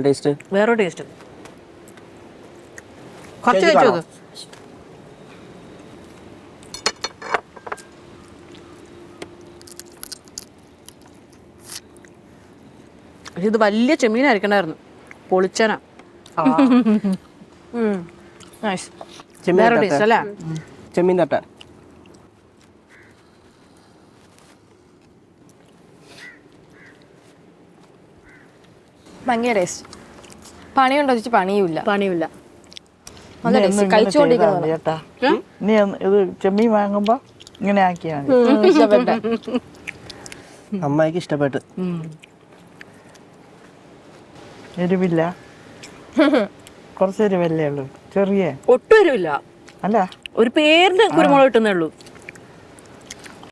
Taste വേറെ taste. കുറച്ച് കഴിച്ചു നോക്ക്. പക്ഷെ ഇത് വലിയ ചെമ്മീനായിരിക്കണ്ടായിരുന്നു, പൊളിച്ചനാ. വേറെ ടേസ്റ്റ് അല്ലേ? ചെമ്മീൻ തട്ട ഭയങ്കര ടേസ്റ്റ്. പണിയുണ്ടോ ചോദിച്ചാൽ പണിയുമില്ല. നല്ല ഇനി ടേസ്റ്റ്. ഒന്നും കഴിച്ചുകൊണ്ടിരിക്കുന്നത് ചേട്ടാ. നീ ഇത് ചെമ്മീൻ വാങ്ങുമ്പോ ഇങ്ങനെ ആക്കിയാണ് ഇഷ്ടപ്പെട്ട. അമ്മായിക്ക് ഇഷ്ടപ്പെട്ട്. എരിവില്ല, കുറച്ച് എരിവല്ലേ ഉള്ളൂ, ചെറിയ ഒട്ടും എരിവില്ല. അല്ല ഒരു പേരിന് കുരുമുളക് കിട്ടുന്നേ ഉള്ളൂ.